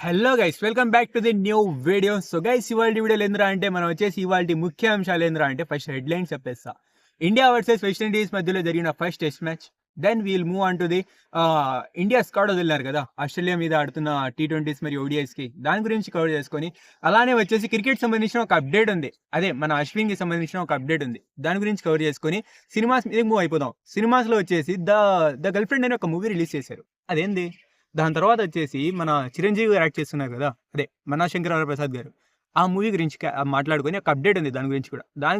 Hello guys, welcome back to the new video. So guys, ఇవాళ వీడియోలు ఏంద్రా అంటే మనం వచ్చేసి ఇవాళ ముఖ్య అంశాలు ఏంద్రా అంటే ఫస్ట్ హెడ్లైన్స్ చెప్పేస్తా. ఇండియా వర్సెస్ వెస్టిండీస్ మధ్యలో జరిగిన first test match. Then we'll move on to the India squad వదిలినారు కదా ఆస్ట్రేలియా మీద ఆడుతున్న T20s మరియు ODIsకి, దాని గురించి కవర్ చేసుకొని, అలానే వచ్చేసి క్రికెట్ సంబంధించిన ఒక అప్డేట్ ఉంది, అదే మన అశ్విన్కి సంబంధించిన ఒక అప్డేట్ ఉంది, దాని గురించి కవర్ చేసుకొని సినిమాస్ మీద మూవ్ అయిపోదాం. సినిమాస్లో వచ్చేసి ద గర్ల్ ఫ్రెండ్ అనే ఒక మూవీ రిలీజ్ చేశారు. అదేంది, దాని తర్వాత వచ్చేసి మన చిరంజీవి గారు యాక్ట్ చేస్తున్నారు కదా, అదే మన శంకర ప్రసాద్ గారు, ఆ మూవీ గురించి మాట్లాడుకొని ఒక అప్డేట్ ఉంది, దాని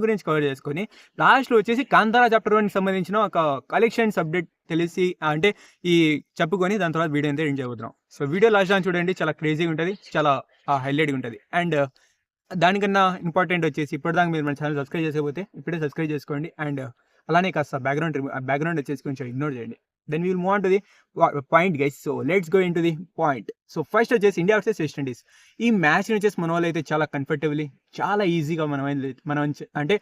గురించి కవర్ చేసుకొని లాస్ట్లో వచ్చేసి కాంతారా చాప్టర్ 1కి సంబంధించిన ఒక కలెక్షన్స్ అప్డేట్ తెలిసి అంటే ఈ చెప్పుకొని దాని తర్వాత వీడియో అంతా ఎండ్ చేయబోతున్నాం. సో వీడియో లాస్ట్ దాన్ని చూడండి, చాలా క్రేజీగా ఉంటుంది, చాలా హైలైట్గా ఉంటుంది. అండ్ దానికన్నా ఇంపార్టెంట్ వచ్చేసి ఇప్పటిదాకా మీరు మన ఛానల్ సబ్స్క్రైబ్ చేసుకోకపోతే ఇప్పుడే సబ్స్క్రైబ్ చేసుకోండి. అండ్ అలానే కాస్త బ్యాక్గ్రౌండ్ వచ్చేసి కొంచెం ఇగ్నోర్ చేయండి. Then we'll move on to the point guys. So let's go into the point. So first వచ్చేసి ఇండియా వర్సెస్ వెస్టిండీస్. ఈ మ్యాచ్ వచ్చేసి మన వాళ్ళు అయితే చాలా కంఫర్టబుల్లీ, చాలా ఈజీగా మనం అంటే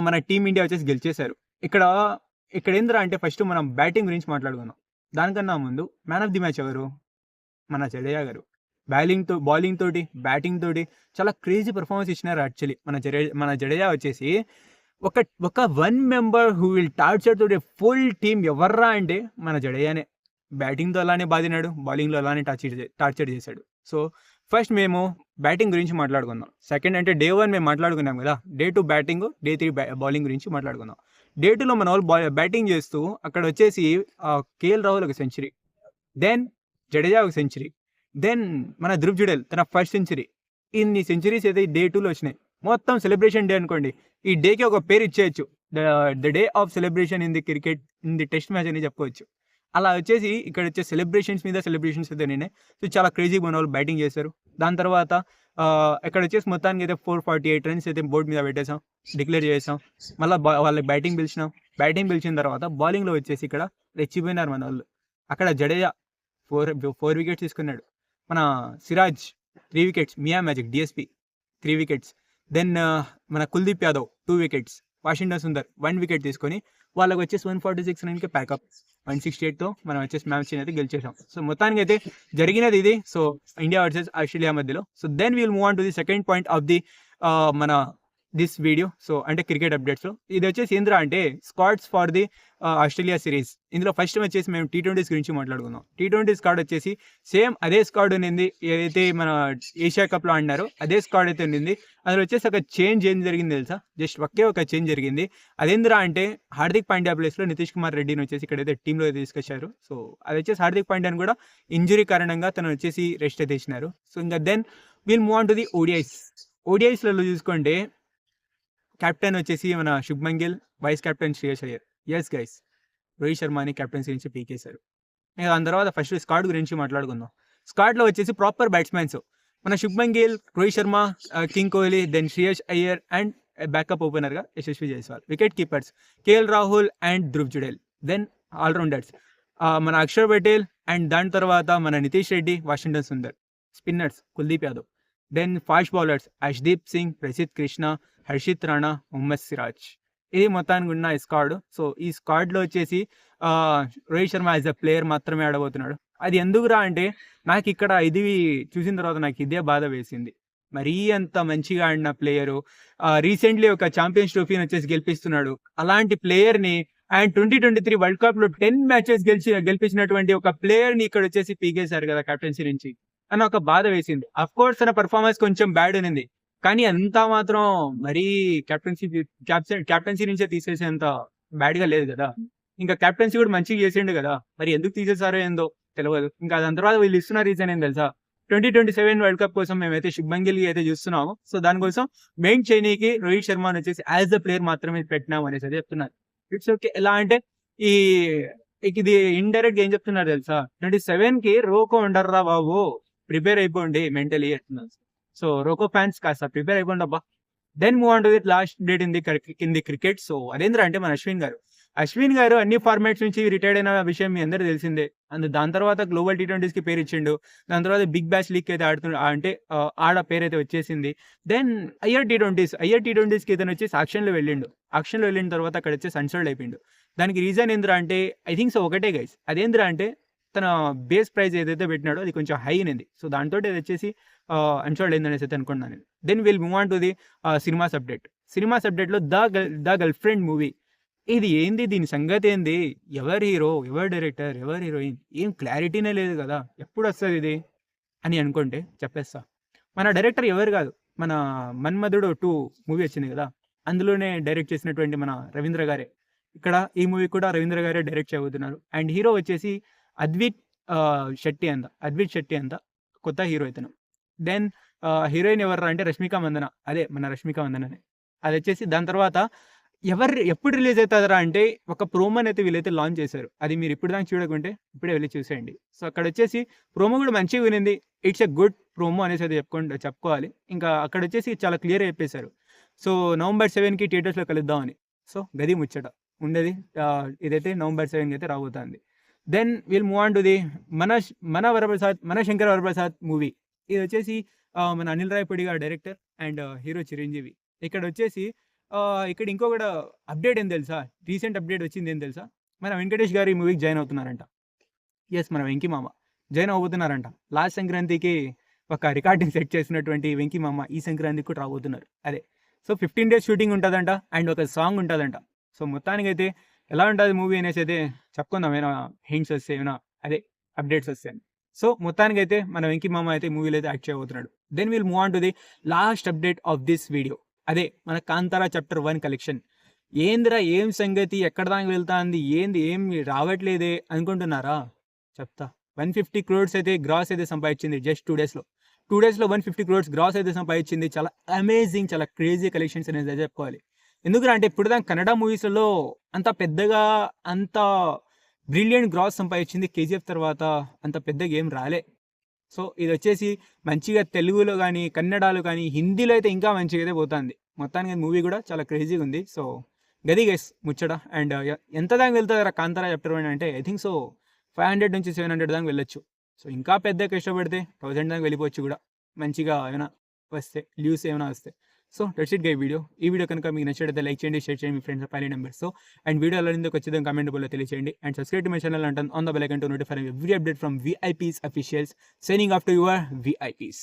మన టీమ్ ఇండియా వచ్చేసి గెలిచేశారు. ఇక్కడ ఏంద్రా అంటే ఫస్ట్ మనం బ్యాటింగ్ గురించి మాట్లాడుకుందాం. దానికన్నా ముందు మ్యాన్ ఆఫ్ ది మ్యాచ్ ఎవరు? మన జడేజా గారు. బౌలింగ్ తోటి బ్యాటింగ్ తోటి చాలా క్రేజీ పర్ఫార్మెన్స్ ఇచ్చినారు. యాక్చువల్లీ మన జడేజా వచ్చేసి ఒక one member who will torture to full team ఎవర్రా అంటే మన జడేయానే. బ్యాటింగ్తో అలానే బాధినాడు, బౌలింగ్లో అలానే టార్చర్ చేశాడు. సో ఫస్ట్ మేము బ్యాటింగ్ గురించి మాట్లాడుకుందాం. సెకండ్ అంటే డే 1 మేము మాట్లాడుకున్నాం కదా, డే 2 బ్యాటింగ్, డే 3 బౌలింగ్ గురించి మాట్లాడుకుందాం. డే 2లో మన వాళ్ళు బ్యాటింగ్ చేస్తూ అక్కడ వచ్చేసి KL రాహుల్ ఒక సెంచరీ, దెన్ జడేజా ఒక సెంచరీ, దెన్ మన ధృవ్ జుడేల్ తన ఫస్ట్ సెంచరీ. ఇన్ని సెంచరీస్ అయితే డే 2లో వచ్చినాయి. మొత్తం సెలబ్రేషన్ డే అనుకోండి. ఈ డేకి ఒక పేరు ఇచ్చేయచ్చు, the day of celebration in the cricket, in the test match అని చెప్పుకోవచ్చు. అలా వచ్చేసి ఇక్కడ వచ్చే సెలబ్రేషన్స్ అయితే నేనే. సో చాలా క్రేజీ మన వాళ్ళు బ్యాటింగ్ చేశారు. దాని తర్వాత ఇక్కడ వచ్చేసి మొత్తానికి అయితే 448 రన్స్ అయితే బోర్డు మీద పెట్టేసాం, డిక్లేర్ చేసాం. మళ్ళీ వాళ్ళకి బ్యాటింగ్ పిలిచిన తర్వాత బౌలింగ్లో వచ్చేసి ఇక్కడ రెచ్చిపోయినారు మన వాళ్ళు. అక్కడ జడేజా 4 వికెట్స్ తీసుకున్నాడు, మన సిరాజ్ 3 వికెట్స్, మియా మ్యాజిక్ DSP 3 వికెట్స్, దెన్ మన Kuldeep Yadav 2 wickets, Washington Sundar 1 wicket తీసుకొని వాళ్ళకి వచ్చేసి 146 రన్కి ప్యాకప్. 168తో మనం వచ్చేసి మ్యాచ్ అయితే గెలిచేసాం. సో మొత్తానికి అయితే జరిగినది ఇది. సో ఇండియా వర్సెస్ ఆస్ట్రేలియా మధ్యలో. So then we'll move on to the second point of the మన దిస్ వీడియో. సో అంటే క్రికెట్ అప్డేట్స్లో ఇది వచ్చేసి ఏంద్రా అంటే squads for the Australia series. ఇందులో ఫస్ట్ వచ్చేసి మేము T20s గురించి మాట్లాడుకుందాం. T20 స్క్వాడ్ వచ్చేసి సేమ్ అదే స్క్వాడ్ ఉన్నింది, ఏదైతే మన ఏషియా కప్లో ఆడినారో అదే స్క్వాడ్ అయితే ఉన్నింది. అందులో వచ్చేసి ఒక చేంజ్ ఏం జరిగింది తెలుసా? జస్ట్ ఒక చేంజ్ జరిగింది. అదేంద్రా అంటే హార్దిక్ పాండ్యా ప్లేస్లో నితీష్ కుమార్ రెడ్డిని వచ్చేసి ఇక్కడైతే టీంలో తీసుకొచ్చారు. సో అది వచ్చేసి హార్దిక్ పాండ్యాని కూడా ఇంజురీ కారణంగా తను వచ్చేసి రెస్ట్ అయితే ఇచ్చినారు. సో ఇంకా then we'll move on to the ODIsలలో చూసుకోండి, కెప్టెన్ వచ్చేసి మన Shubman Gill, vice captain Shreyas Iyer. Yes guys, Rohit శర్మని కెప్టెన్సీ నుంచి పీకేశారు. దాని తర్వాత ఫస్ట్ స్క్వాడ్ గురించి మాట్లాడుకుందాం. స్క్వాడ్లో వచ్చేసి ప్రాపర్ బ్యాట్స్మెన్స్ మన Shubman Gill, Rohit Sharma, king Kohli, then Shreyas Iyer and backup ఓపెనర్గా Yashasvi Jaiswal. Wicket keepers KL Rahul and Dhruv Jurel. Then allrounders మన అక్షర్ పటేల్ అండ్ దాని తర్వాత మన Nitish Reddy, Washington Sundar. Spinners Kuldeep Yadav. Then fast bowlers Arshdeep Singh, Prasidh Krishna, Harshit Rana, Mohammed Siraj. ఇది మొత్తానికి ఉన్న ఈ స్క్వాడ్. సో ఈ స్క్వాడ్లో వచ్చేసి Rohit Sharma as a player మాత్రమే ఆడబోతున్నాడు. అది ఎందుకురా అంటే నాకు ఇక్కడ ఇది చూసిన తర్వాత నాకు ఇదే బాధ వేసింది. మరీ అంత మంచిగా ఆడిన ప్లేయరు రీసెంట్లీ ఒక ఛాంపియన్స్ ట్రోఫీని వచ్చేసి గెలిపిస్తున్నాడు. అలాంటి ప్లేయర్ని అండ్ 2023 వరల్డ్ కప్లో 10 మ్యాచెస్ గెలిపించినటువంటి ఒక ప్లేయర్ని ఇక్కడ వచ్చేసి పీకేశారు కదా కెప్టెన్సీ నుంచి అని ఒక బాధ వేసింది. అఫ్ కోర్స్ తన పర్ఫార్మెన్స్ కొంచెం బ్యాడ్ ఉంది, కానీ అంతా మాత్రం మరీ కెప్టెన్సీ నుంచే తీసేసేంత బ్యాడ్గా లేదు కదా. ఇంకా కెప్టెన్సీ కూడా మంచిగా చేసిండు కదా, మరి ఎందుకు తీసేసారో ఏందో తెలియదు. ఇంకా దాని తర్వాత వీళ్ళు ఇస్తున్న రీజన్ ఏం తెలుసా? 2027 వరల్డ్ కప్ కోసం మేమైతే శుభ్మన్ గిల్ అయితే చూస్తున్నాము. సో దానికోసం మెయిన్ చైనీకి రోహిత్ శర్మ వచ్చేసి యాజ్ ద ప్లేయర్ మాత్రమే పెట్టినాము అనేసి అయితే చెప్తున్నారు. It's okay. ఎలా అంటే ఇది ఇండైరెక్ట్ ఏం చెప్తున్నారు తెలుసా? 27కి రోకో ఉండర్రా బాబు, ప్రిపేర్ అయిపోండి మెంటలీ చెప్తున్నారు. సో రోకో ఫ్యాన్స్ కాస్త ప్రిపేర్ అయిపోండి అబ్బా. Then move on to the last date in the cricket. So అదేంద్ర అంటే మన అశ్విన్ గారు అన్ని ఫార్మాట్స్ నుంచి రిటైర్డ్ అయిన విషయం మీ అందరూ తెలిసిందే. దాని తర్వాత గ్లోబల్ T20sకి పేరు ఇచ్చిండు. దాని తర్వాత బిగ్ బ్యాష్ లీగ్ అయితే అంటే ఆడ పేరు అయితే వచ్చేసింది. దెన్ అయ్యర్ T20sకి ఇతను వచ్చేసి ఆక్షన్లో వెళ్ళిన తర్వాత అక్కడ వచ్చేసి అన్సోల్డ్ అయిపోయిండు. దానికి రీజన్ ఏంద్రా అంటే ఐ థింక్ సో ఒకటే గైస్, అదేంద్రా అంటే తన బేస్ ప్రైస్ ఏదైతే పెట్టినాడో అది కొంచెం హై అయింది. సో దాంతో ఇది వచ్చేసి అన్‌షాల్డ్ అయిందనేసి అయితే అనుకున్నాను నేను. Then will move on to the cinemas update. Cinemas అప్డేట్‌లో ద గర్ల్ ఫ్రెండ్ మూవీ. ఇది ఏంది? దీని సంగతి ఏంది? ఎవరు హీరో? ఎవరు డైరెక్టర్? ఎవరు హీరోయిన్? ఏం క్లారిటీనే లేదు కదా! ఎప్పుడొస్తది ఇది? అని అనుకుంటే చెప్పేస్తా. మన డైరెక్టర్ ఎవరు కాదు. మన 'మన్మధుడు 2' మూవీ వచ్చింది కదా! అందులోనే డైరెక్ట్ చేసినటువంటి మన రవీంద్ర గారే. ఇక్కడ ఈ మూవీ కూడా రవీంద్ర గారే డైరెక్ట్ చేయబోతున్నారు. అండ్ హీరో వచ్చేసి అద్విక్ అద్విక్ శెట్టి అంట కొత్త హీరో ఇతను. దెన్ హీరోయిన్ ఎవర్రా అంటే రష్మిక మందన. అదే మన రష్మిక మందననే. అదొచ్చేసి దాని తర్వాత ఎప్పుడు రిలీజ్ అవుతుందిరా అంటే ఒక ప్రోమోని అయితే వీళ్ళైతే లాంచ్ చేశారు. అది మీరు ఇప్పుడు దాకా చూడకుంటే ఇప్పుడే వెళ్ళి చూసేయండి. సో అక్కడ వచ్చేసి ప్రోమో కూడా మంచిగా వినింది. ఇట్స్ ఎ గుడ్ ప్రోమో అనేసి అయితే చెప్పుకోవాలి. ఇంకా అక్కడ వచ్చేసి చాలా క్లియర్‌గా చెప్పేశారు. సో నవంబర్ 7కి థియేటర్స్‌లో కలుద్దామని. సో గది ముచ్చట ఉండేది. ఇదైతే నవంబర్ 7కి అయితే రాబోతుంది. Then will move on to the మన శంకర్ వరప్రసాద్ మూవీ. ఇది వచ్చేసి మన అనిల్ రాయపూడి గారు డైరెక్టర్ అండ్ హీరో చిరంజీవి. ఇక్కడ వచ్చేసి ఇక్కడ ఇంకొకటి అప్డేట్ ఏం తెలుసా? రీసెంట్ అప్డేట్ వచ్చింది ఏం తెలుసా? మన వెంకటేష్ గారు ఈ మూవీకి జాయిన్ అవుతున్నారంట. యెస్, మన వెంకీ మామ జాయిన్ అవ్వబోతున్నారంట. లాస్ట్ సంక్రాంతికి ఒక రికార్డింగ్ సెట్ చేసినటువంటి వెంకీ మామ ఈ సంక్రాంతికి కూడా రాబోతున్నారు. అదే. సో 15 days షూటింగ్ ఉంటుందంట అండ్ ఒక సాంగ్ ఉంటుందంట. సో మొత్తానికైతే ఎలా ఉంటుంది మూవీ అనేసి అయితే చెప్పుకుందాం. ఏమైనా హింట్స్ వస్తే ఏమైనా అదే అప్డేట్స్ వస్తాయని. సో మొత్తానికైతే మన వెంకీ మామ అయితే మూవీలో అయితే యాక్ట్ చేయబోతున్నాడు. Then will move on to the last update of this video. అదే మన కాంతారా చాప్టర్ 1 కలెక్షన్. ఏందిరా ఏం సంగతి? ఎక్కడ దాకా వెళ్తాంది? ఏంది ఏం రావట్లేదే అనుకుంటున్నారా? చెప్తా. 150 crores అయితే గ్రాస్ అయితే సంపాదించింది జస్ట్ 2 daysలో. 2 daysలో 150 crores గ్రాస్ అయితే సంపాదించింది. చాలా అమేజింగ్, చాలా క్రేజీ కలెక్షన్స్ అనేది చెప్పుకోవాలి. ఎందుకంటే ఇప్పుడు దాకా కన్నడ మూవీస్లలో అంత పెద్దగా అంత బ్రిలియంట్ గ్రాస్ సంపాదించింది కేజీఎఫ్ తర్వాత అంత పెద్దగా ఏం రాలే. సో ఇది వచ్చేసి మంచిగా తెలుగులో కానీ కన్నడలో కానీ హిందీలో అయితే ఇంకా మంచిగా అయితే పోతుంది. మొత్తానికి మూవీ కూడా చాలా క్రేజీగా ఉంది. సో గది గైస్ ముచ్చట. అండ్ ఎంత దాకా వెళ్తుందా కాంతారా చాప్టర్ 1 అంటే ఐ థింక్ సో 500 నుంచి 700 దాకా వెళ్ళొచ్చు. సో ఇంకా పెద్ద కష్టపడితే 1000 దాకా వెళ్ళిపోవచ్చు కూడా. మంచిగా ఏమైనా వస్తే లీవ్స్ ఏమైనా వస్తే. So that's it guy video. ఈ వీడియో కనుక మీకు నచ్చినట్లయితే లైక్ చేయండి, షేర్ చేయండి మీ friends family members. So and video ఎలా ఉందో ఖచ్చితంగా కామెంట్ బోల్లో తెలియచేయండి. And subscribe to my channel and on the bell icon to notify every update from VIPs officials. Signing off to your VIPs.